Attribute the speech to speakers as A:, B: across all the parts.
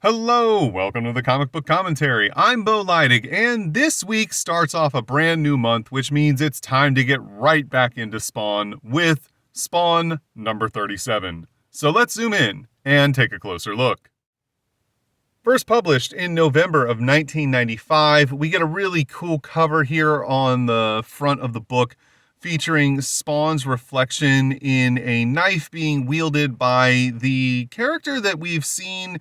A: Hello, welcome to the Comic Book Commentary. I'm Bo Leidig, and this week starts off a brand new month, which means it's time to get right back into Spawn with Spawn number 37. So let's zoom in and take a closer look. First published in November of 1995, we get a really cool cover here on the front of the book featuring Spawn's reflection in a knife being wielded by the character that we've seen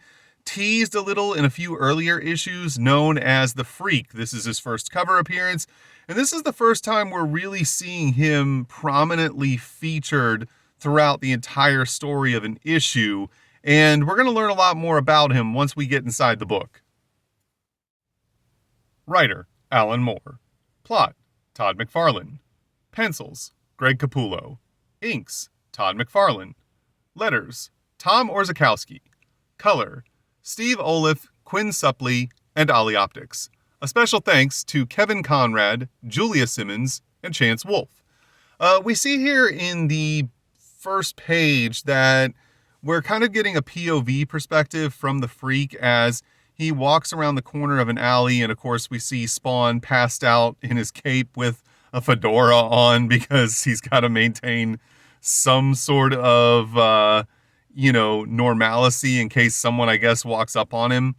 A: teased a little in a few earlier issues, known as the Freak. This is his first cover appearance, and this is the first time we're really seeing him prominently featured throughout the entire story of an issue, and we're going to learn a lot more about him once we get inside the book. Writer, Alan Moore. Plot, Todd McFarlane. Pencils, Greg Capullo. Inks, Todd McFarlane. Letters, Tom Orzechowski. Color, Steve Oliff, Quinn Suppley, and Ollie Optics. A special thanks to Kevin Conrad, Julia Simmons, and Chance Wolfe. We see here in the first page that we're kind of getting a POV perspective from the Freak as he walks around the corner of an alley, and of course we see Spawn passed out in his cape with a fedora on because he's got to maintain some sort of normalcy in case someone, I guess, walks up on him.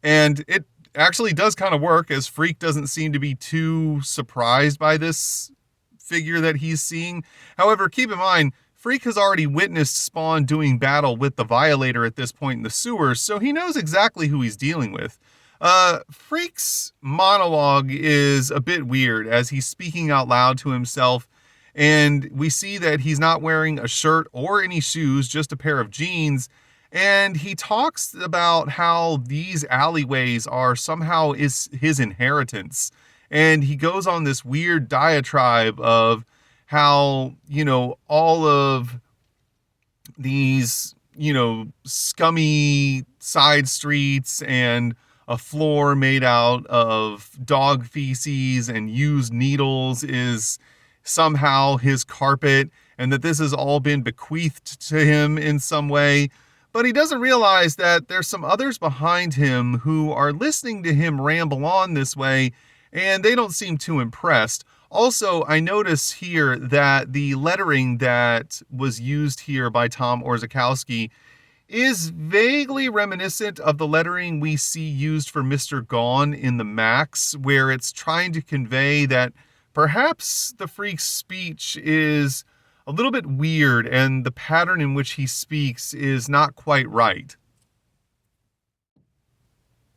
A: And it actually does kind of work, as Freak doesn't seem to be too surprised by this figure that he's seeing. However, keep in mind, Freak has already witnessed Spawn doing battle with the Violator at this point in the sewers, so he knows exactly who he's dealing with. Freak's monologue is a bit weird as he's speaking out loud to himself, and we see that he's not wearing a shirt or any shoes, just a pair of jeans. And he talks about how these alleyways are somehow his inheritance. And he goes on this weird diatribe of how, all of these, scummy side streets and a floor made out of dog feces and used needles is somehow his carpet, and that this has all been bequeathed to him in some way. But he doesn't realize that there's some others behind him who are listening to him ramble on this way, and they don't seem too impressed. Also, I notice here that the lettering that was used here by Tom Orzechowski is vaguely reminiscent of the lettering we see used for Mr. Gone in the Max, where it's trying to convey that perhaps the Freak's speech is a little bit weird and the pattern in which he speaks is not quite right.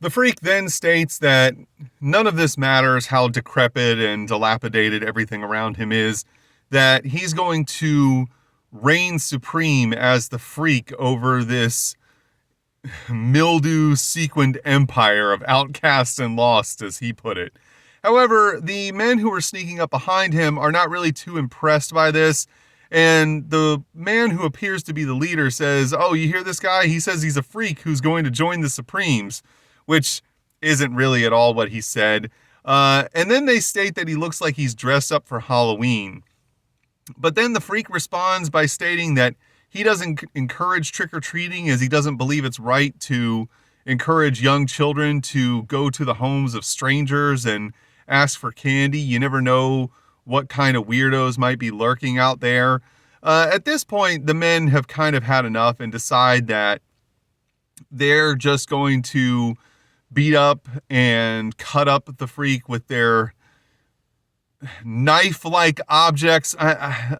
A: The Freak then states that none of this matters, how decrepit and dilapidated everything around him is, that he's going to reign supreme as the Freak over this mildew-sequined empire of outcasts and lost, as he put it. However, the men who are sneaking up behind him are not really too impressed by this, and the man who appears to be the leader says, "Oh, you hear this guy? He says he's a freak who's going to join the Supremes," which isn't really at all what he said. And then they state that he looks like he's dressed up for Halloween. But then the Freak responds by stating that he doesn't encourage trick-or-treating, as he doesn't believe it's right to encourage young children to go to the homes of strangers and ask for candy. You never know what kind of weirdos might be lurking out there. At this point, the men have kind of had enough and decide that they're just going to beat up and cut up the Freak with their knife-like objects.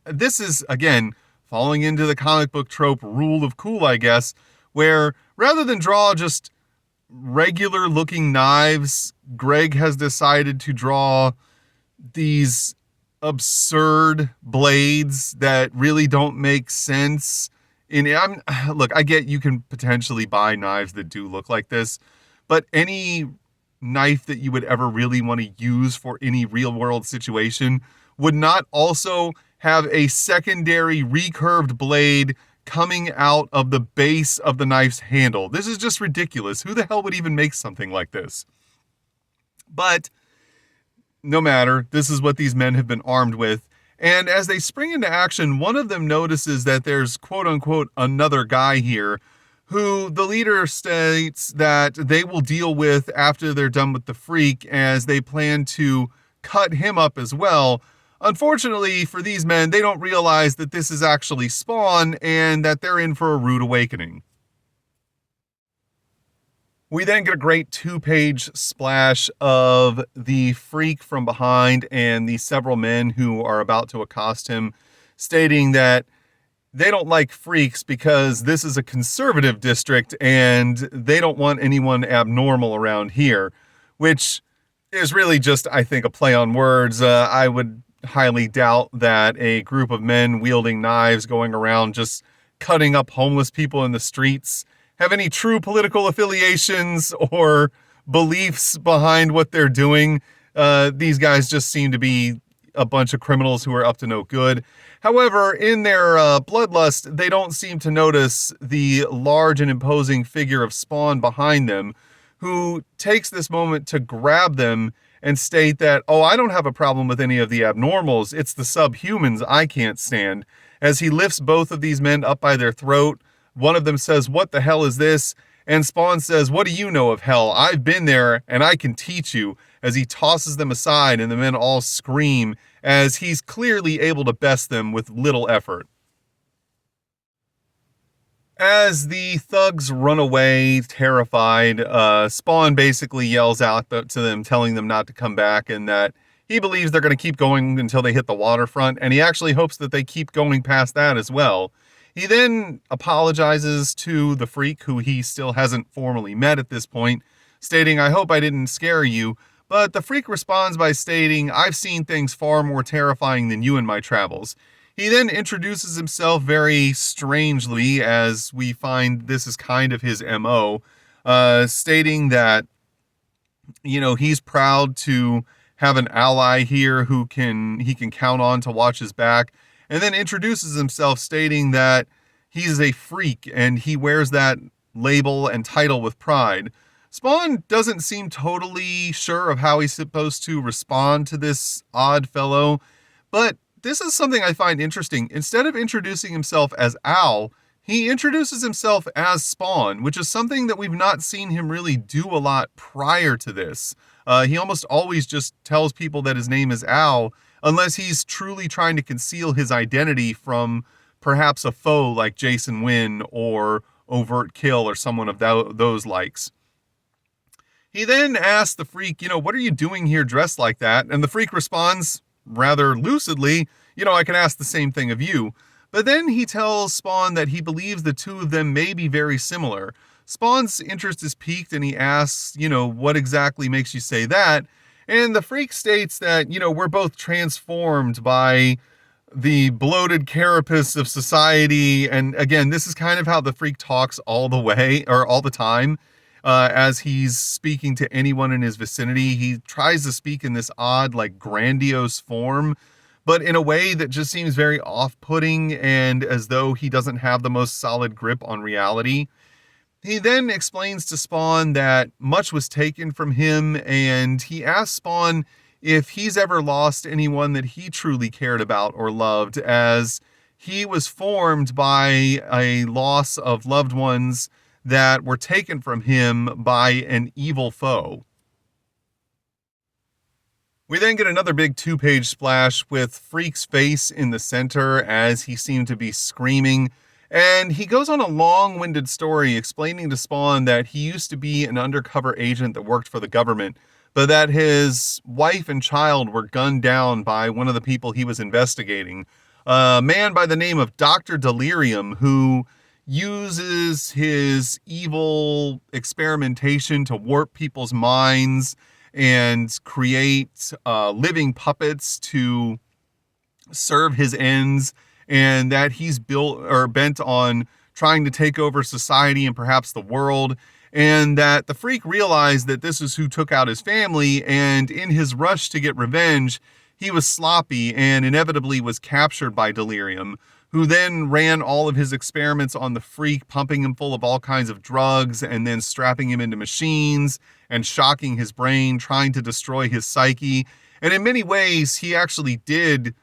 A: This is, again, falling into the comic book trope rule of cool, I guess, where rather than draw just regular-looking knives, Greg has decided to draw these absurd blades that really don't make sense. Look, I get you can potentially buy knives that do look like this, but any knife that you would ever really want to use for any real-world situation would not also have a secondary recurved blade coming out of the base of the knife's handle. This is just ridiculous. Who the hell would even make something like this? But no matter, this is what these men have been armed with. And as they spring into action, one of them notices that there's quote unquote another guy here who the leader states that they will deal with after they're done with the Freak, as they plan to cut him up as well. Unfortunately for these men, they don't realize that this is actually Spawn and that they're in for a rude awakening. We then get a great 2-page splash of the Freak from behind and the several men who are about to accost him, stating that they don't like freaks because this is a conservative district and they don't want anyone abnormal around here, which is really just, I think, a play on words. I would highly doubt that a group of men wielding knives going around just cutting up homeless people in the streets have any true political affiliations or beliefs behind what they're doing. These guys just seem to be a bunch of criminals who are up to no good. However, in their bloodlust, they don't seem to notice the large and imposing figure of Spawn behind them, who takes this moment to grab them and state that, oh, I don't have a problem with any of the abnormals, it's the subhumans I can't stand. As he lifts both of these men up by their throat, one of them says, "What the hell is this?" And Spawn says, "What do you know of hell? I've been there and I can teach you," as he tosses them aside and the men all scream, as he's clearly able to best them with little effort. As the thugs run away, terrified, Spawn basically yells out to them, telling them not to come back, and that he believes they're going to keep going until they hit the waterfront, and he actually hopes that they keep going past that as well. He then apologizes to the Freak, who he still hasn't formally met at this point, stating, "I hope I didn't scare you," but the Freak responds by stating, "I've seen things far more terrifying than you in my travels." He then introduces himself very strangely, as we find this is kind of his MO, stating that, he's proud to have an ally here who he can count on to watch his back, and then introduces himself stating that he's a freak and he wears that label and title with pride. Spawn doesn't seem totally sure of how he's supposed to respond to this odd fellow, but this is something I find interesting. Instead of introducing himself as Al, he introduces himself as Spawn, which is something that we've not seen him really do a lot prior to this. He almost always just tells people that his name is Al, unless he's truly trying to conceal his identity from perhaps a foe like Jason Wynn or Overt Kill or someone of those likes. He then asks the Freak, "What are you doing here dressed like that?" And the Freak responds rather lucidly, "I can ask the same thing of you." But then he tells Spawn that he believes the two of them may be very similar. Spawn's interest is piqued and he asks, "What exactly makes you say that?" And the Freak states that, we're both transformed by the bloated carapace of society. And again, this is kind of how the Freak talks all the way, or all the time, as he's speaking to anyone in his vicinity. He tries to speak in this odd, grandiose form, but in a way that just seems very off-putting and as though he doesn't have the most solid grip on reality. He then explains to Spawn that much was taken from him, and he asks Spawn if he's ever lost anyone that he truly cared about or loved, as he was formed by a loss of loved ones that were taken from him by an evil foe. We then get another big 2-page splash with Freak's face in the center as he seemed to be screaming. And he goes on a long-winded story explaining to Spawn that he used to be an undercover agent that worked for the government, but that his wife and child were gunned down by one of the people he was investigating. A man by the name of Dr. Delirium, who uses his evil experimentation to warp people's minds and create living puppets to serve his ends, and that he's bent on trying to take over society and perhaps the world, and that the Freak realized that this is who took out his family, and in his rush to get revenge, he was sloppy and inevitably was captured by Delirium, who then ran all of his experiments on the Freak, pumping him full of all kinds of drugs and then strapping him into machines and shocking his brain, trying to destroy his psyche. And in many ways, he actually did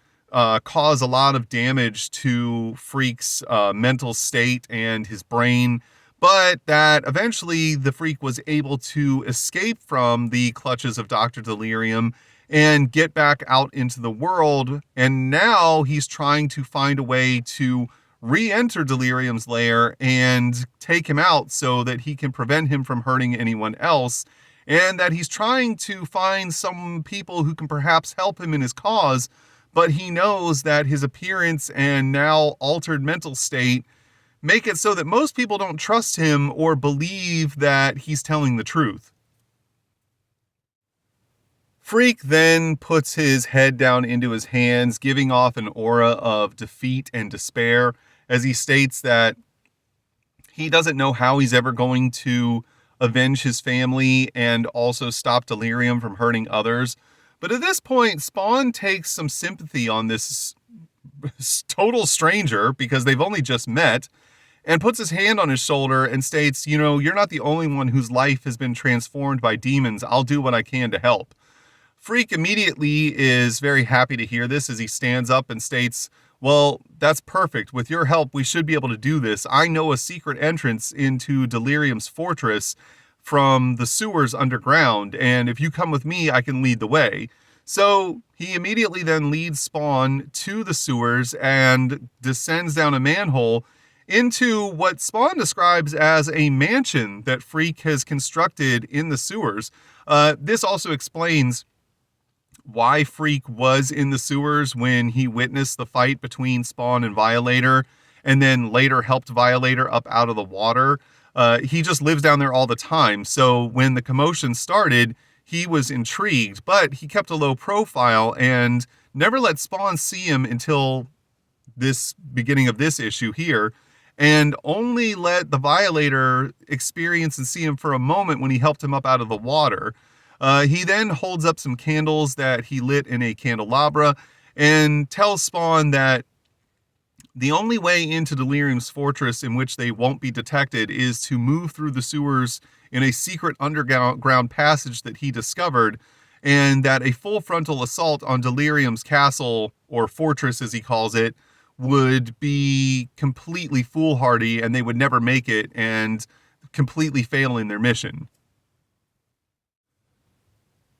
A: cause a lot of damage to Freak's mental state and his brain. but that eventually the Freak was able to escape from the clutches of Dr. Delirium and get back out into the world. And now he's trying to find a way to re-enter Delirium's lair and take him out so that he can prevent him from hurting anyone else. And that he's trying to find some people who can perhaps help him in his cause, but he knows that his appearance and now altered mental state make it so that most people don't trust him or believe that he's telling the truth. Freak then puts his head down into his hands, giving off an aura of defeat and despair, as he states that he doesn't know how he's ever going to avenge his family and also stop Delirium from hurting others. But at this point, Spawn takes some sympathy on this total stranger, because they've only just met, and puts his hand on his shoulder and states, you're not the only one whose life has been transformed by demons. I'll do what I can to help. Freak immediately is very happy to hear this as he stands up and states, well, that's perfect. With your help, we should be able to do this. I know a secret entrance into Delirium's fortress from the sewers underground, and if you come with me, I can lead the way. So he immediately then leads Spawn to the sewers and descends down a manhole into what Spawn describes as a mansion that Freak has constructed in the sewers. This also explains why Freak was in the sewers when he witnessed the fight between Spawn and Violator, and then later helped Violator up out of the water. He just lives down there all the time, so when the commotion started, he was intrigued, but he kept a low profile and never let Spawn see him until this beginning of this issue here, and only let the Violator experience and see him for a moment when he helped him up out of the water. He then holds up some candles that he lit in a candelabra and tells Spawn that the only way into Delirium's fortress in which they won't be detected is to move through the sewers in a secret underground passage that he discovered, and that a full frontal assault on Delirium's castle, or fortress as he calls it, would be completely foolhardy and they would never make it and completely fail in their mission.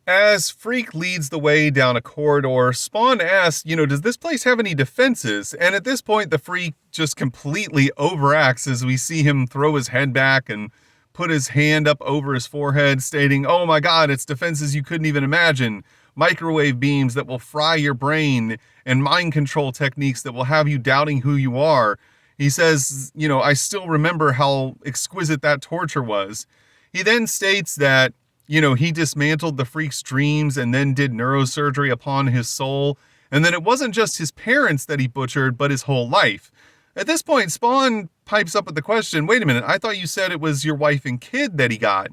A: As Freak leads the way down a corridor, Spawn asks, does this place have any defenses? And at this point, the Freak just completely overacts as we see him throw his head back and put his hand up over his forehead, stating, oh my God, it's defenses you couldn't even imagine. Microwave beams that will fry your brain, and mind control techniques that will have you doubting who you are. He says, I still remember how exquisite that torture was. He then states that, he dismantled the Freak's dreams and then did neurosurgery upon his soul, and that it wasn't just his parents that he butchered, but his whole life. At this point, Spawn pipes up with the question, wait a minute, I thought you said it was your wife and kid that he got.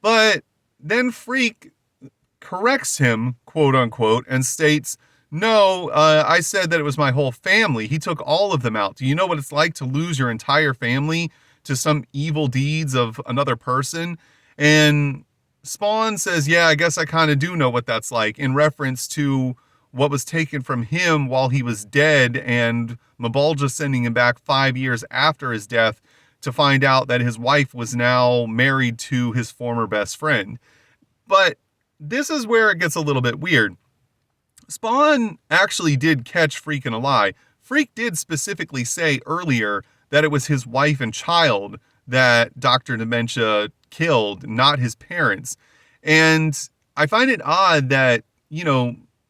A: But then Freak corrects him, quote unquote, and states, no, I said that it was my whole family. He took all of them out. Do you know what it's like to lose your entire family to some evil deeds of another person? And Spawn says, yeah, I guess I kind of do know what that's like, in reference to what was taken from him while he was dead, and Mabalja sending him back 5 years after his death to find out that his wife was now married to his former best friend. But this is where it gets a little bit weird. Spawn actually did catch Freak in a lie. Freak did specifically say earlier that it was his wife and child that Dr. Dementia killed, not his parents. And I find it odd that,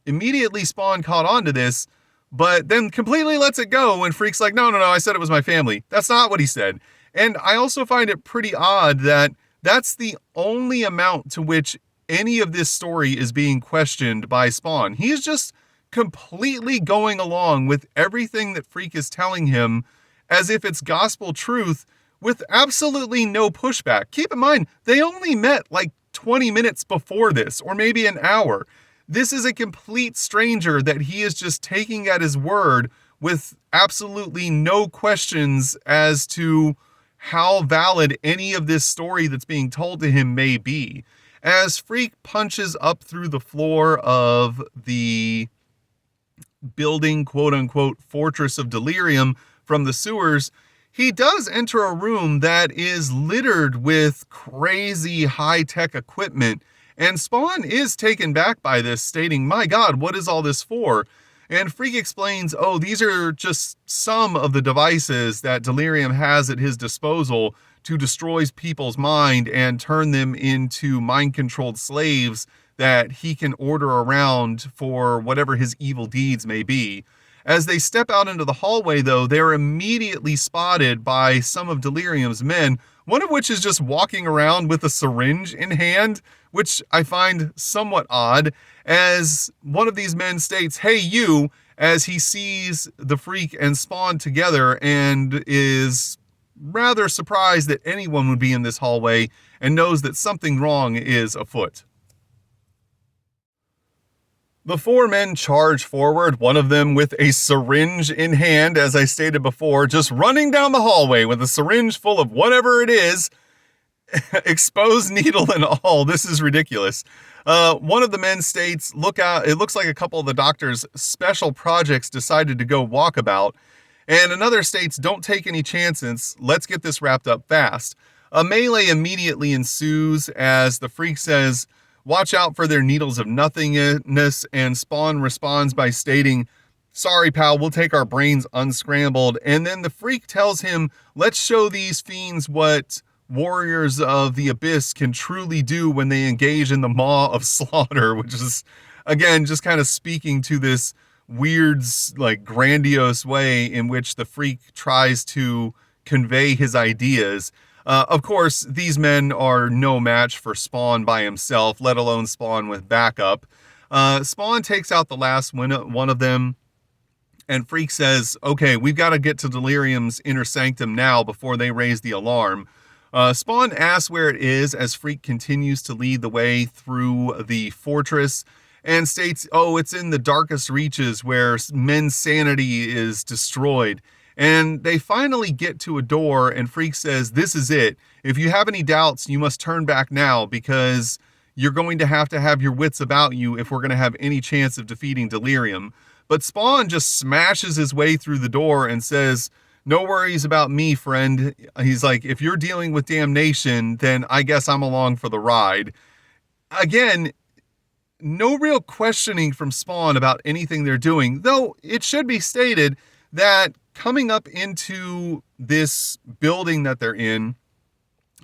A: immediately Spawn caught on to this, but then completely lets it go when Freak's like, no, I said it was my family. That's not what he said. And I also find it pretty odd that that's the only amount to which any of this story is being questioned by Spawn. He's just completely going along with everything that Freak is telling him as if it's gospel truth, with absolutely no pushback. Keep in mind, they only met like 20 minutes before this, or maybe an hour. This is a complete stranger that he is just taking at his word with absolutely no questions as to how valid any of this story that's being told to him may be. As Freak punches up through the floor of the building, quote unquote, Fortress of Delirium from the sewers, He does enter a room that is littered with crazy high-tech equipment, and Spawn is taken back by this, stating, "My God, what is all this for?" And Freak explains, "Oh, these are just some of the devices that Delirium has at his disposal to destroy people's mind and turn them into mind-controlled slaves that he can order around for whatever his evil deeds may be." As they step out into the hallway, though, they're immediately spotted by some of Delirium's men, one of which is just walking around with a syringe in hand, which I find somewhat odd, as one of these men states, "Hey, you," as he sees the Freak and Spawn together and is rather surprised that anyone would be in this hallway and knows that something wrong is afoot. The four men charge forward, one of them with a syringe in hand, as I stated before, just running down the hallway with a syringe full of whatever it is, exposed needle and all. This is ridiculous. One of the men states, "Look out, it looks like a couple of the doctor's special projects decided to go walkabout." And another states, "Don't take any chances, let's get this wrapped up fast." A melee immediately ensues as the Freak says, "Watch out for their needles of nothingness," and Spawn responds by stating, "Sorry, pal, we'll take our brains unscrambled." And then the Freak tells him, "Let's show these fiends what warriors of the abyss can truly do when they engage in the maw of slaughter," which is, again, just kind of speaking to this weird, like, grandiose way in which the Freak tries to convey his ideas. Of course, these men are no match for Spawn by himself, let alone Spawn with backup. Spawn takes out the last one of them, and Freak says, "Okay, we've got to get to Delirium's inner sanctum now before they raise the alarm." Spawn asks where it is as Freak continues to lead the way through the fortress and states, "Oh, it's in the darkest reaches where men's sanity is destroyed." And they finally get to a door, and Freak says, "This is it. If you have any doubts, you must turn back now, because you're going to have your wits about you if we're going to have any chance of defeating Delirium." But Spawn just smashes his way through the door and says, "No worries about me, friend." He's like, "If you're dealing with damnation, then I guess I'm along for the ride." Again, no real questioning from Spawn about anything they're doing, though it should be stated that coming up into this building that they're in,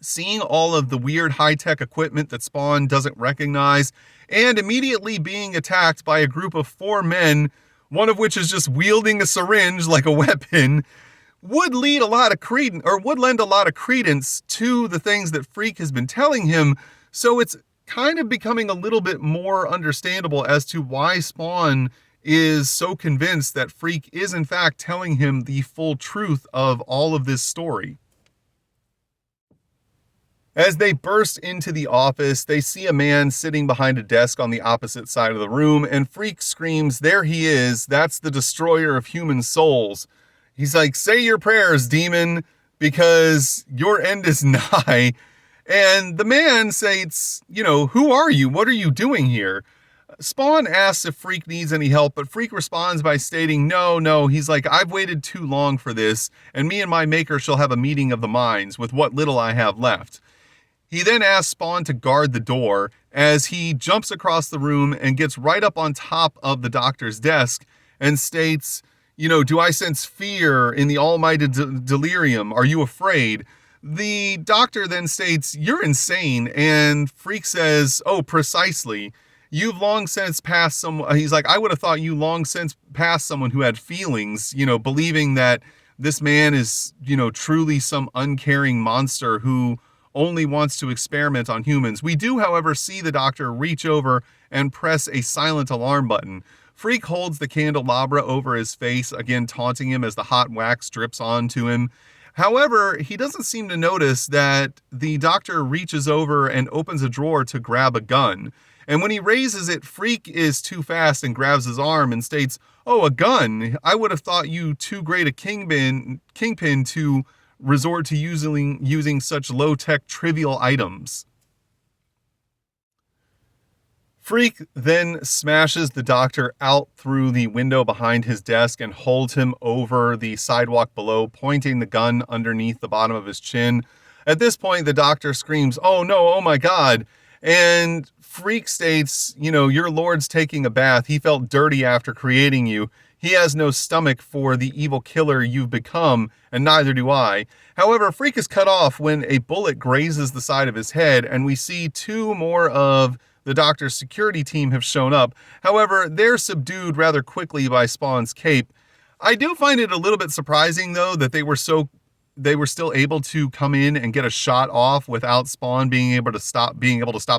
A: seeing all of the weird high-tech equipment that Spawn doesn't recognize, and immediately being attacked by a group of four men, one of which is just wielding a syringe like a weapon, would lend a lot of credence to the things that Freak has been telling him. So it's kind of becoming a little bit more understandable as to why Spawn is so convinced that Freak is in fact telling him the full truth of all of this story. As they burst into the office, they see a man sitting behind a desk on the opposite side of the room, and Freak screams, "There he is, that's the destroyer of human souls." He's like, "Say your prayers, demon, because your end is nigh." And the man says, "Who are you? What are you doing here?" Spawn asks if Freak needs any help, but Freak responds by stating, No. He's like, "I've waited too long for this, and me and my maker shall have a meeting of the minds with what little I have left." He then asks Spawn to guard the door as he jumps across the room and gets right up on top of the doctor's desk and states, "Do I sense fear in the almighty Delirium? Are you afraid?" The doctor then states, "You're insane." And Freak says, "Oh, precisely. You've long since passed someone." He's like, "I would have thought you long since passed someone who had feelings, believing that this man is, truly some uncaring monster who only wants to experiment on humans." We do, however, see the doctor reach over and press a silent alarm button. Freak holds the candelabra over his face, again taunting him as the hot wax drips onto him. However, he doesn't seem to notice that the doctor reaches over and opens a drawer to grab a gun. And when he raises it, Freak is too fast and grabs his arm and states, "Oh, a gun. I would have thought you too great a kingpin to resort to using such low-tech trivial items." Freak then smashes the doctor out through the window behind his desk and holds him over the sidewalk below, pointing the gun underneath the bottom of his chin. At this point, the doctor screams, "Oh no, oh my God." And Freak states, your Lord's taking a bath. He felt dirty after creating you. He has no stomach for the evil killer you've become, and neither do I. However, Freak is cut off when a bullet grazes the side of his head, and we see two more of the doctor's security team have shown up. However, they're subdued rather quickly by Spawn's cape. I do find it a little bit surprising, though, that they were still able to come in and get a shot off without Spawn being able to stop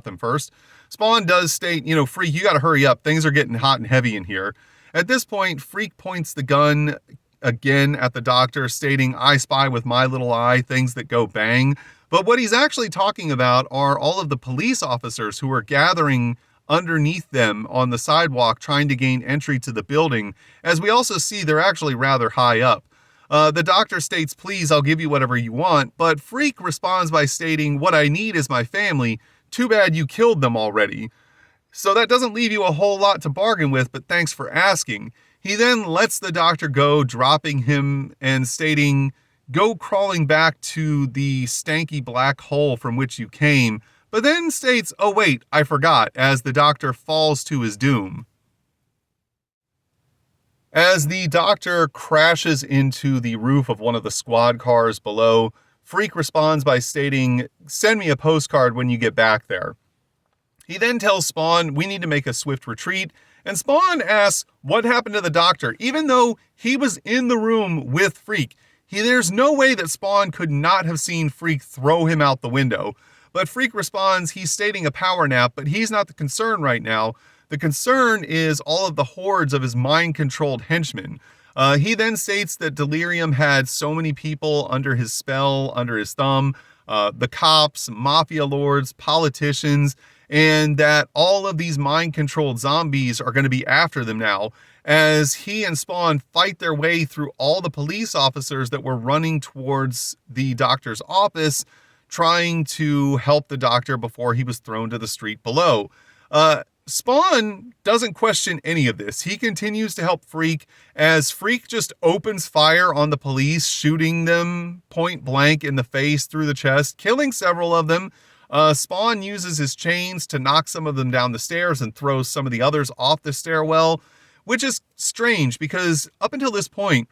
A: them first. Spawn does state, Freak, you got to hurry up. Things are getting hot and heavy in here. At this point, Freak points the gun again at the doctor, stating, "I spy with my little eye things that go bang." But what he's actually talking about are all of the police officers who are gathering underneath them on the sidewalk trying to gain entry to the building. As we also see, they're actually rather high up. The doctor states, "Please, I'll give you whatever you want." But Freak responds by stating, "What I need is my family. Too bad you killed them already." So that doesn't leave you a whole lot to bargain with, but thanks for asking. He then lets the doctor go, dropping him and stating, "Go crawling back to the stanky black hole from which you came," but then states, "Oh wait, I forgot," as the doctor falls to his doom. As the doctor crashes into the roof of one of the squad cars below, Freak responds by stating, "Send me a postcard when you get back there." He then tells Spawn, "We need to make a swift retreat," and Spawn asks what happened to the doctor, even though he was in the room with Freak. There's no way that Spawn could not have seen Freak throw him out the window. But Freak responds he's stating a power nap, but he's not the concern right now. The concern is all of the hordes of his mind-controlled henchmen. He then states that Delirium had so many people under his spell, under his thumb, the cops, mafia lords, politicians, and that all of these mind-controlled zombies are going to be after them now, as he and Spawn fight their way through all the police officers that were running towards the doctor's office, trying to help the doctor before he was thrown to the street below. Spawn doesn't question any of this. He continues to help Freak, as Freak just opens fire on the police, shooting them point blank in the face through the chest, killing several of them. Spawn uses his chains to knock some of them down the stairs and throws some of the others off the stairwell, which is strange because up until this point,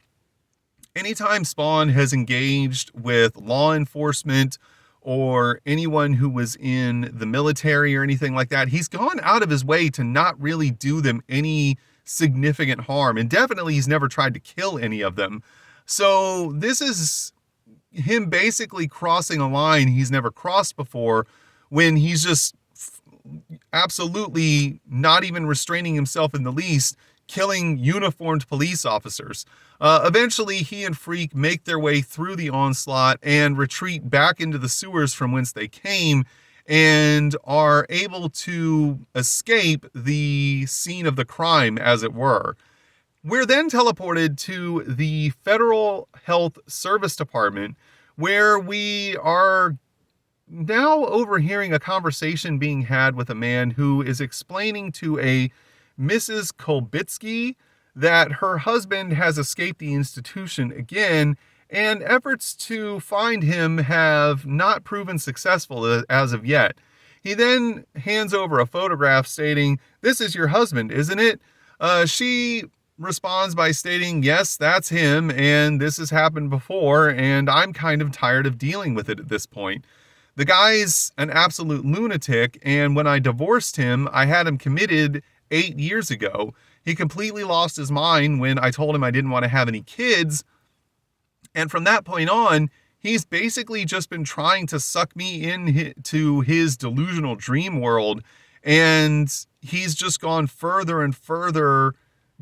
A: anytime Spawn has engaged with law enforcement or anyone who was in the military or anything like that, he's gone out of his way to not really do them any significant harm. And definitely he's never tried to kill any of them. So this is him basically crossing a line he's never crossed before, when he's just absolutely not even restraining himself in the least, killing uniformed police officers. Eventually, he and Freak make their way through the onslaught and retreat back into the sewers from whence they came, and are able to escape the scene of the crime, as it were. We're then teleported to the Federal Health Service Department, where we are now overhearing a conversation being had with a man who is explaining to a Mrs. Kolbitsky that her husband has escaped the institution again, and efforts to find him have not proven successful as of yet. He then hands over a photograph stating, "This is your husband, isn't it?" She responds by stating, "Yes, that's him, and this has happened before, and I'm kind of tired of dealing with it at this point. The guy's an absolute lunatic, and when I divorced him, I had him committed 8 years ago. He completely lost his mind when I told him I didn't want to have any kids, and from that point on, he's basically just been trying to suck me into his delusional dream world, and he's just gone further and further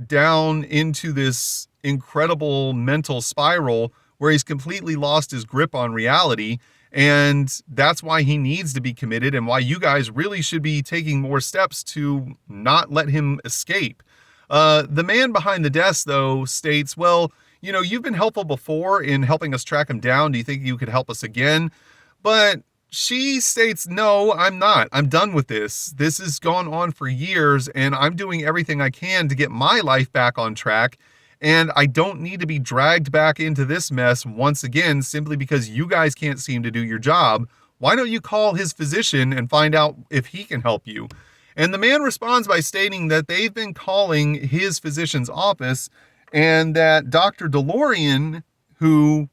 A: down into this incredible mental spiral where he's completely lost his grip on reality, and that's why he needs to be committed, and why you guys really should be taking more steps to not let him escape." The man behind the desk, though, states, "Well, you've been helpful before in helping us track him down. Do you think you could help us again?" But she states, no, I'm not. I'm done with this. This has gone on for years, and I'm doing everything I can to get my life back on track. And I don't need to be dragged back into this mess once again simply because you guys can't seem to do your job. Why don't you call his physician and find out if he can help you? And the man responds by stating that they've been calling his physician's office and that Dr. DeLorean, who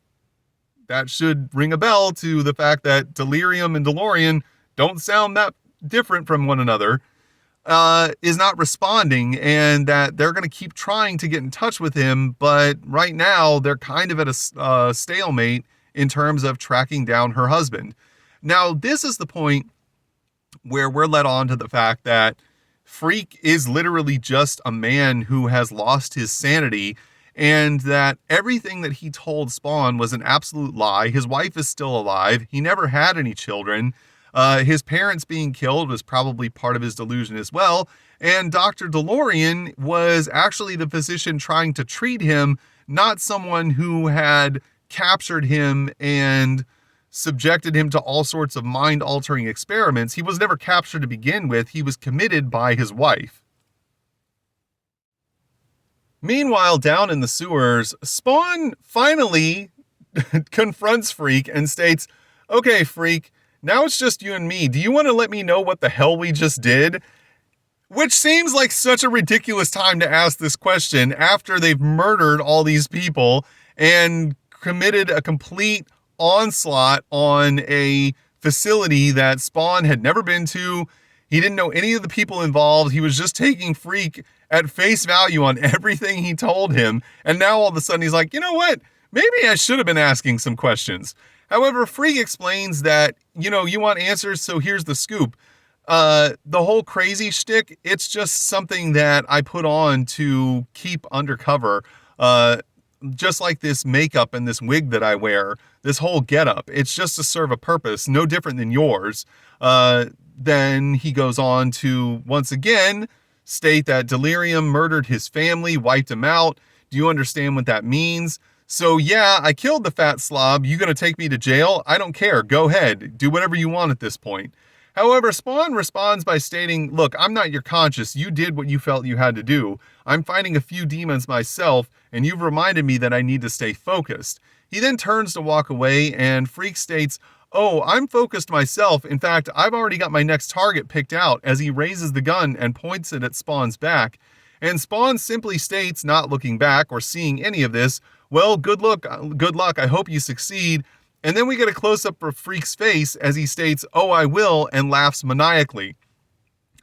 A: that should ring a bell to the fact that delirium and DeLorean don't sound that different from one another, is not responding, and that they're going to keep trying to get in touch with him, but right now they're kind of at a stalemate in terms of tracking down her husband. Now, this is the point where we're led on to the fact that Freak is literally just a man who has lost his sanity, and that everything that he told Spawn was an absolute lie. His wife is still alive. He never had any children. His parents being killed was probably part of his delusion as well. And Dr. DeLorean was actually the physician trying to treat him, not someone who had captured him and subjected him to all sorts of mind-altering experiments. He was never captured to begin with. He was committed by his wife. Meanwhile, down in the sewers, Spawn finally confronts Freak and states, okay, Freak, now it's just you and me. Do you want to let me know what the hell we just did? Which seems like such a ridiculous time to ask this question after they've murdered all these people and committed a complete onslaught on a facility that Spawn had never been to. He didn't know any of the people involved. He was just taking Freak at face value on everything he told him. And now all of a sudden he's like, you know what? Maybe I should have been asking some questions. However, Freak explains that, you want answers, so here's the scoop. The whole crazy shtick, it's just something that I put on to keep undercover. Just like this makeup and this wig that I wear, this whole getup, it's just to serve a purpose, no different than yours. Then he goes on to, once again, state that Delirium murdered his family, wiped him out. Do you understand what that means? So yeah, I killed the fat slob. You gonna take me to jail? I don't care. Go ahead. Do whatever you want at this point. However, Spawn responds by stating, look, I'm not your conscience. You did what you felt you had to do. I'm fighting a few demons myself, and you've reminded me that I need to stay focused. He then turns to walk away, and Freak states, oh, I'm focused myself. In fact, I've already got my next target picked out, as he raises the gun and points it at Spawn's back. And Spawn simply states, not looking back or seeing any of this, well, good luck, I hope you succeed. And then we get a close-up of Freak's face as he states, oh, I will, and laughs maniacally.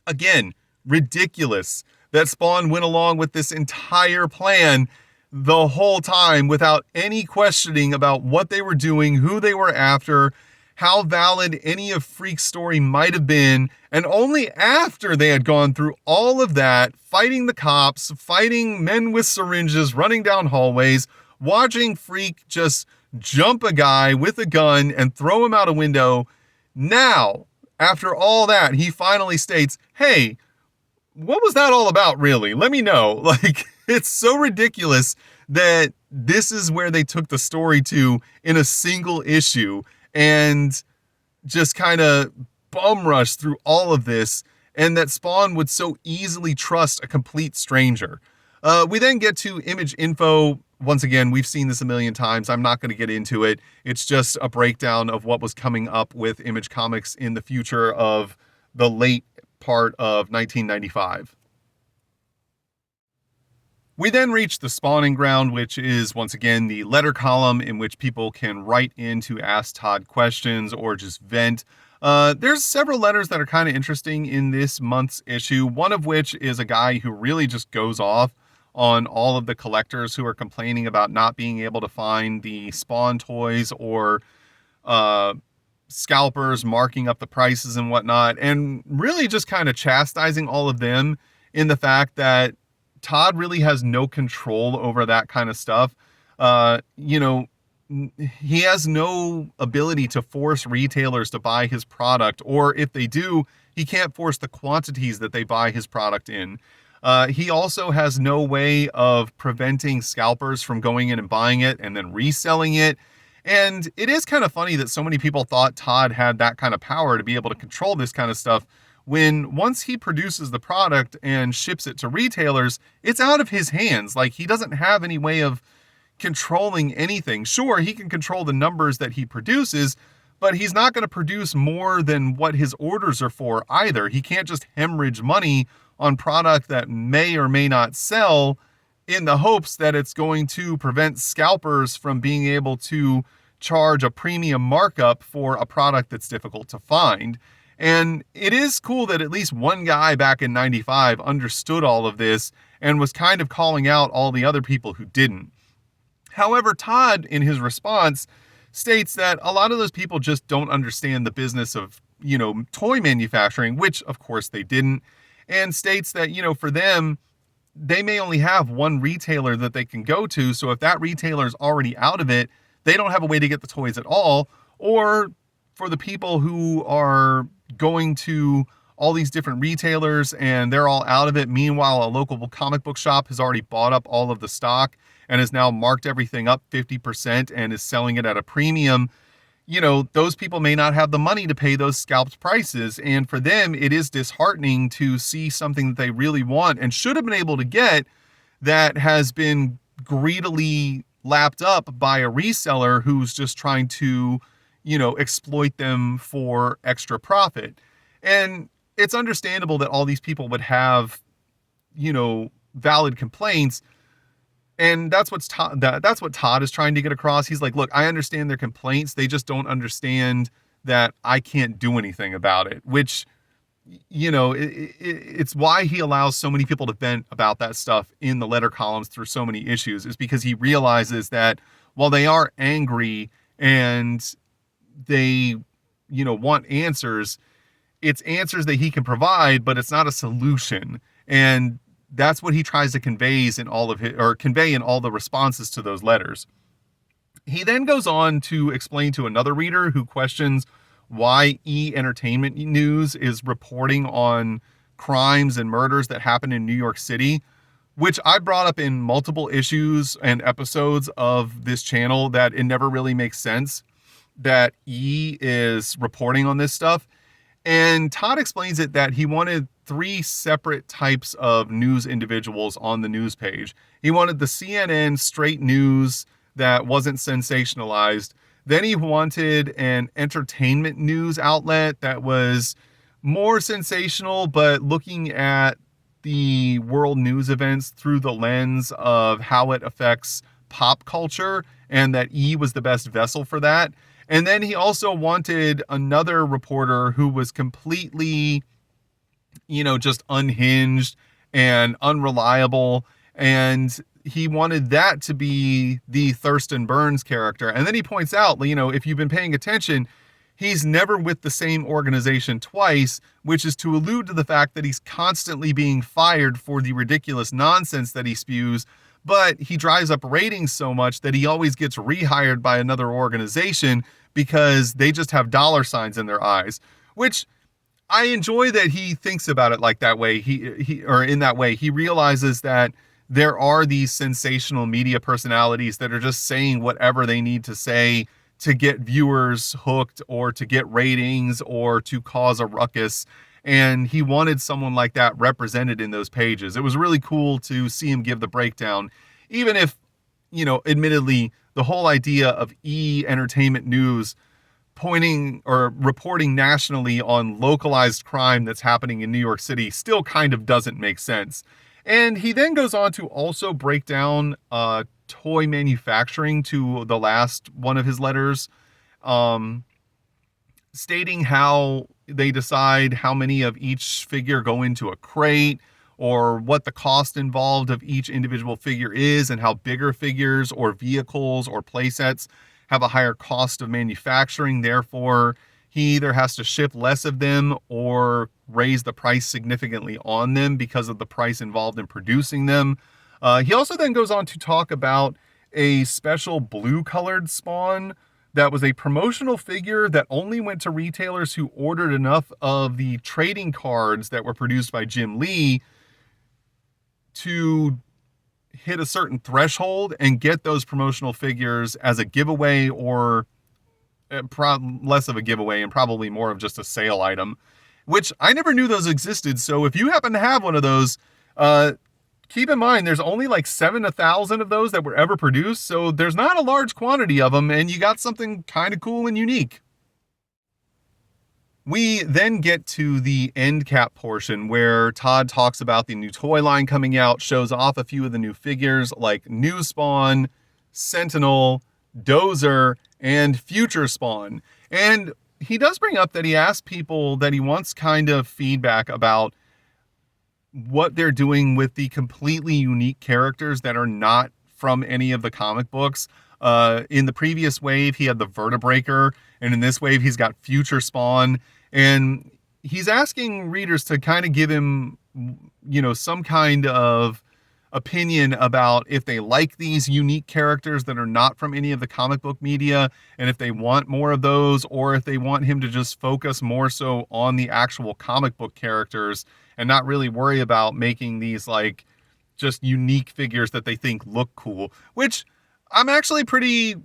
A: Again, ridiculous that Spawn went along with this entire plan the whole time without any questioning about what they were doing, who they were after, how valid any of Freak's story might have been, and only after they had gone through all of that, fighting the cops, fighting men with syringes, running down hallways, watching Freak just jump a guy with a gun and throw him out a window. Now, after all that, he finally states, hey, what was that all about, really? Let me know. Like, it's so ridiculous that this is where they took the story to in a single issue and just kind of bum rush through all of this, and that Spawn would so easily trust a complete stranger. We then get to image info. Once again, we've seen this a million times. I'm not going to get into it. It's just a breakdown of what was coming up with Image Comics in the future of the late part of 1995. We then reach the spawning ground, which is, once again, the letter column in which people can write in to ask Todd questions or just vent. There's several letters that are kind of interesting in this month's issue, one of which is a guy who really just goes off on all of the collectors who are complaining about not being able to find the Spawn toys or scalpers marking up the prices and whatnot, and really just kind of chastising all of them in the fact that Todd really has no control over that kind of stuff. He has no ability to force retailers to buy his product, or if they do, he can't force the quantities that they buy his product in. He also has no way of preventing scalpers from going in and buying it and then reselling it. And it is kind of funny that so many people thought Todd had that kind of power to be able to control this kind of stuff, when once he produces the product and ships it to retailers, it's out of his hands. Like, he doesn't have any way of controlling anything. Sure, he can control the numbers that he produces, but he's not going to produce more than what his orders are for either. He can't just hemorrhage money on product that may or may not sell in the hopes that it's going to prevent scalpers from being able to charge a premium markup for a product that's difficult to find. And it is cool that at least one guy back in 95 understood all of this and was kind of calling out all the other people who didn't. However, Todd, in his response, states that a lot of those people just don't understand the business of, toy manufacturing, which of course they didn't, and states that, for them, they may only have one retailer that they can go to. So if that retailer is already out of it, they don't have a way to get the toys at all. Or for the people who are going to all these different retailers and they're all out of it, meanwhile, a local comic book shop has already bought up all of the stock and has now marked everything up 50% and is selling it at a premium, those people may not have the money to pay those scalped prices. And for them, it is disheartening to see something that they really want and should have been able to get that has been greedily lapped up by a reseller who's just trying to, exploit them for extra profit. And it's understandable that all these people would have, valid complaints. And that's what Todd is trying to get across. He's like, look, I understand their complaints. They just don't understand that I can't do anything about it, which, it's why he allows so many people to vent about that stuff in the letter columns through so many issues, is because he realizes that while they are angry and they, want answers, it's answers that he can provide, but it's not a solution. And that's what he tries to convey in all the responses to those letters. He then goes on to explain to another reader who questions why E! Entertainment News is reporting on crimes and murders that happen in New York City, which I brought up in multiple issues and episodes of this channel, that it never really makes sense that E! is reporting on this stuff. And Todd explains it that he wanted 3 separate types of news individuals on the news page. He wanted the CNN straight news that wasn't sensationalized. Then he wanted an entertainment news outlet that was more sensational, but looking at the world news events through the lens of how it affects pop culture, and that E! was the best vessel for that. And then he also wanted another reporter who was completely, just unhinged and unreliable. And he wanted that to be the Thurston Burns character. And then he points out, if you've been paying attention, he's never with the same organization twice, which is to allude to the fact that he's constantly being fired for the ridiculous nonsense that he spews. But he drives up ratings so much that he always gets rehired by another organization because they just have dollar signs in their eyes, which I enjoy that he thinks about it like that way. In that way, he realizes that there are these sensational media personalities that are just saying whatever they need to say to get viewers hooked or to get ratings or to cause a ruckus. And he wanted someone like that represented in those pages. It was really cool to see him give the breakdown, even if, admittedly, the whole idea of E! Entertainment News pointing or reporting nationally on localized crime that's happening in New York City still kind of doesn't make sense. And he then goes on to also break down toy manufacturing to the last one of his letters, stating how they decide how many of each figure go into a crate, or what the cost involved of each individual figure is, and how bigger figures or vehicles or playsets have a higher cost of manufacturing. Therefore, he either has to ship less of them or raise the price significantly on them because of the price involved in producing them. He also then goes on to talk about a special blue-colored Spawn that was a promotional figure that only went to retailers who ordered enough of the trading cards that were produced by Jim Lee to hit a certain threshold and get those promotional figures as a giveaway, or less of a giveaway and probably more of just a sale item, which I never knew those existed. So if you happen to have one of those, keep in mind there's only like 7,000 of those that were ever produced, so there's not a large quantity of them, and you got something kind of cool and unique. We then get to the end cap portion where Todd talks about the new toy line coming out, shows off a few of the new figures like New Spawn, Sentinel, Dozer, and Future Spawn. And he does bring up that he asked people that he wants kind of feedback about what they're doing with the completely unique characters that are not from any of the comic books. In the previous wave, he had the Vertebreaker, and in this wave, he's got Future Spawn. And he's asking readers to kind of give him, some kind of opinion about if they like these unique characters that are not from any of the comic book media, and if they want more of those, or if they want him to just focus more so on the actual comic book characters and not really worry about making these like just unique figures that they think look cool, which I'm actually pretty,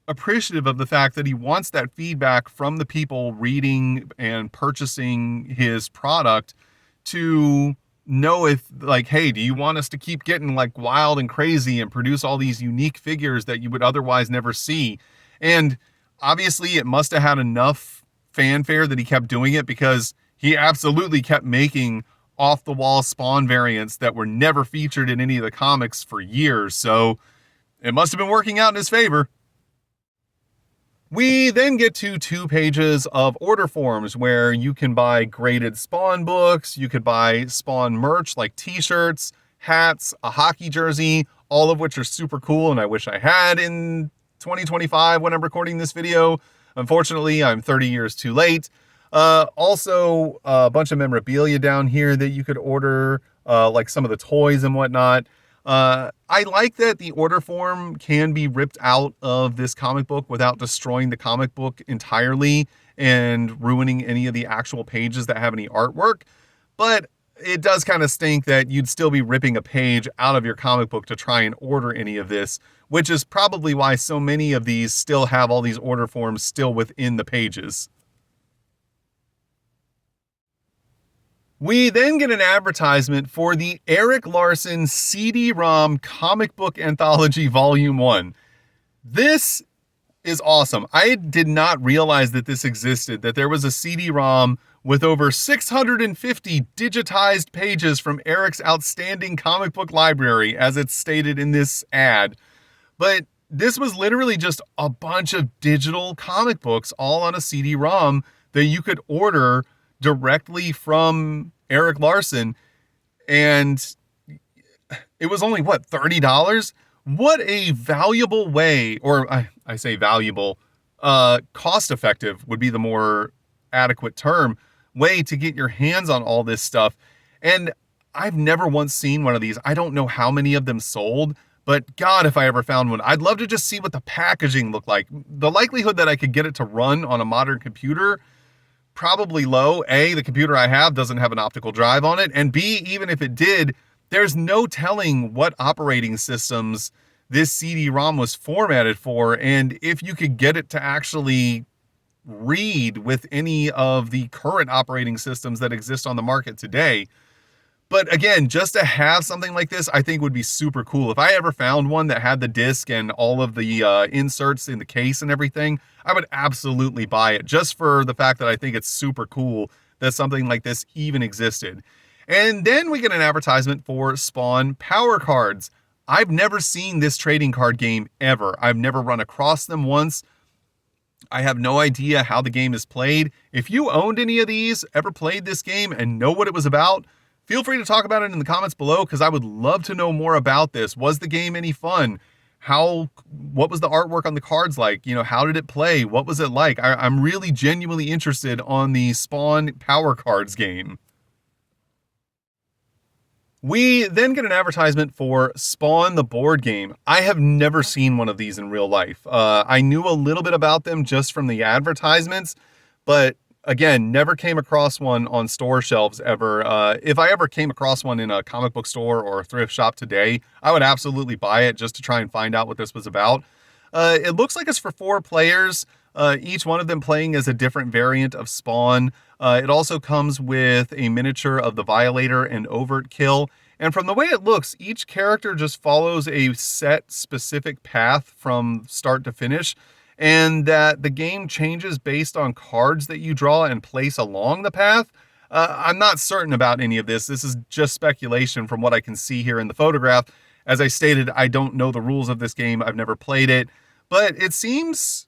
A: appreciative of the fact that he wants that feedback from the people reading and purchasing his product to know if, like, hey, do you want us to keep getting like wild and crazy and produce all these unique figures that you would otherwise never see? And obviously it must have had enough fanfare that he kept doing it, because he absolutely kept making off the wall Spawn variants that were never featured in any of the comics for years. So it must have been working out in his favor. We then get to 2 pages of order forms where you can buy graded Spawn books, you could buy Spawn merch like t-shirts, hats, a hockey jersey, all of which are super cool and I wish I had in 2025 when I'm recording this video. Unfortunately, I'm 30 years too late. Also, a bunch of memorabilia down here that you could order, like some of the toys and whatnot. I like that the order form can be ripped out of this comic book without destroying the comic book entirely and ruining any of the actual pages that have any artwork. But it does kind of stink that you'd still be ripping a page out of your comic book to try and order any of this, which is probably why so many of these still have all these order forms still within the pages. We then get an advertisement for the Erik Larsen CD-ROM Comic Book Anthology Volume 1. This is awesome. I did not realize that this existed, that there was a CD-ROM with over 650 digitized pages from Erik's outstanding comic book library, as it's stated in this ad. But this was literally just a bunch of digital comic books all on a CD-ROM that you could order directly from Erik Larsen, and it was only $30? What a valuable way, or I say valuable, cost effective would be the more adequate term, way to get your hands on all this stuff. And I've never once seen one of these. I don't know how many of them sold, but God, if I ever found one, I'd love to just see what the packaging looked like. The likelihood that I could get it to run on a modern computer, probably low. A, the computer I have doesn't have an optical drive on it, and B, even if it did, there's no telling what operating systems this CD-ROM was formatted for, and if you could get it to actually read with any of the current operating systems that exist on the market today. But again, just to have something like this, I think would be super cool. If I ever found one that had the disc and all of the inserts in the case and everything, I would absolutely buy it, just for the fact that I think it's super cool that something like this even existed. And then we get an advertisement for Spawn Power Cards. I've never seen this trading card game ever. I've never run across them once. I have no idea how the game is played. If you owned any of these, ever played this game and know what it was about, feel free to talk about it in the comments below, because I would love to know more about this. Was the game any fun? What was the artwork on the cards like? How did it play? What was it like? I'm really genuinely interested on the Spawn Power Cards game. We then get an advertisement for Spawn the board game. I have never seen one of these in real life. I knew a little bit about them just from the advertisements, but Again, never came across one on store shelves ever. If I ever came across one in a comic book store or a thrift shop today, I would absolutely buy it just to try and find out what this was about. It looks like it's for 4 players, each one of them playing as a different variant of Spawn. It also comes with a miniature of the Violator and Overt Kill. And from the way it looks, each character just follows a set specific path from start to finish, and that the game changes based on cards that you draw and place along the path. I'm not certain about any of this. This is just speculation from what I can see here in the photograph. As I stated, I don't know the rules of this game. I've never played it, but it seems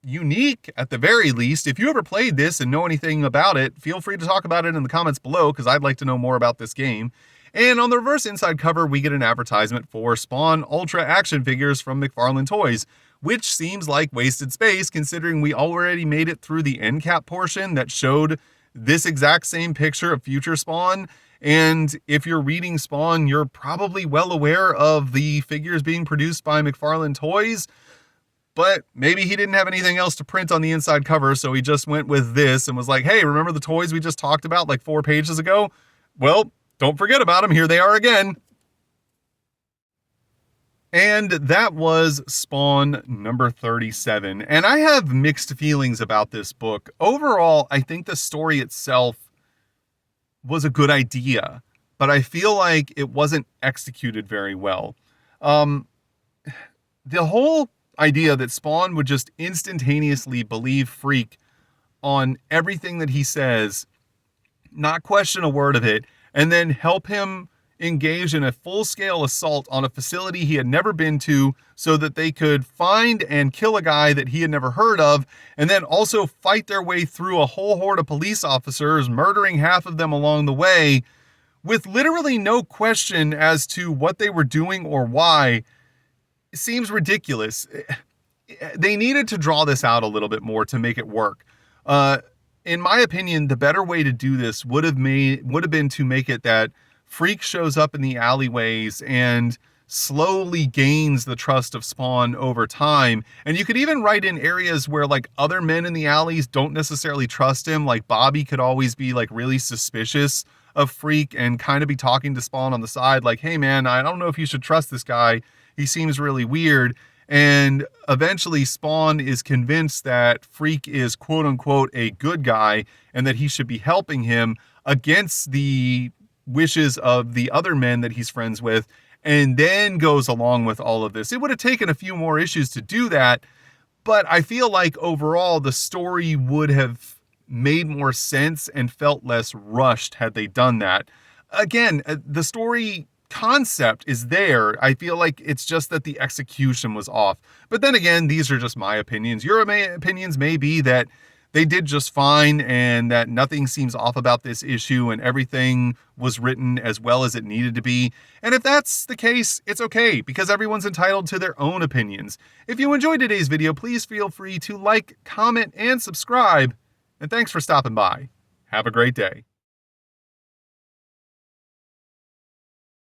A: unique at the very least. If you ever played this and know anything about it, feel free to talk about it in the comments below, because I'd like to know more about this game. And on the reverse inside cover, we get an advertisement for Spawn Ultra action figures from McFarlane Toys, which seems like wasted space considering we already made it through the end cap portion that showed this exact same picture of future Spawn. And if you're reading Spawn, you're probably well aware of the figures being produced by McFarlane Toys, but maybe he didn't have anything else to print on the inside cover, so he just went with this and was like, hey, remember the toys we just talked about like 4 pages ago? Well, don't forget about them. Here they are again. And that was Spawn number 37. And I have mixed feelings about this book. Overall, I think the story itself was a good idea, but I feel like it wasn't executed very well. The whole idea that Spawn would just instantaneously believe Freak on everything that he says, not question a word of it, and then help him engage in a full-scale assault on a facility he had never been to so that they could find and kill a guy that he had never heard of, and then also fight their way through a whole horde of police officers, murdering half of them along the way, with literally no question as to what they were doing or why, seems ridiculous. They needed to draw this out a little bit more to make it work. In my opinion, the better way to do this would have been to make it that Freak shows up in the alleyways and slowly gains the trust of Spawn over time. And you could even write in areas where like other men in the alleys don't necessarily trust him. Like Bobby could always be like really suspicious of Freak and kind of be talking to Spawn on the side like, hey man, I don't know if you should trust this guy. He seems really weird. And eventually Spawn is convinced that Freak is quote unquote a good guy and that he should be helping him against the wishes of the other men that he's friends with, and then goes along with all of this. It would have taken a few more issues to do that, but I feel like overall the story would have made more sense and felt less rushed had they done that. Again, the story concept is there. I feel like it's just that the execution was off. But then again, these are just my opinions. Your opinions may be that they did just fine and that nothing seems off about this issue and everything was written as well as it needed to be. And if that's the case, it's okay, because everyone's entitled to their own opinions. If you enjoyed today's video, please feel free to like, comment, and subscribe. And thanks for stopping by. Have a great day.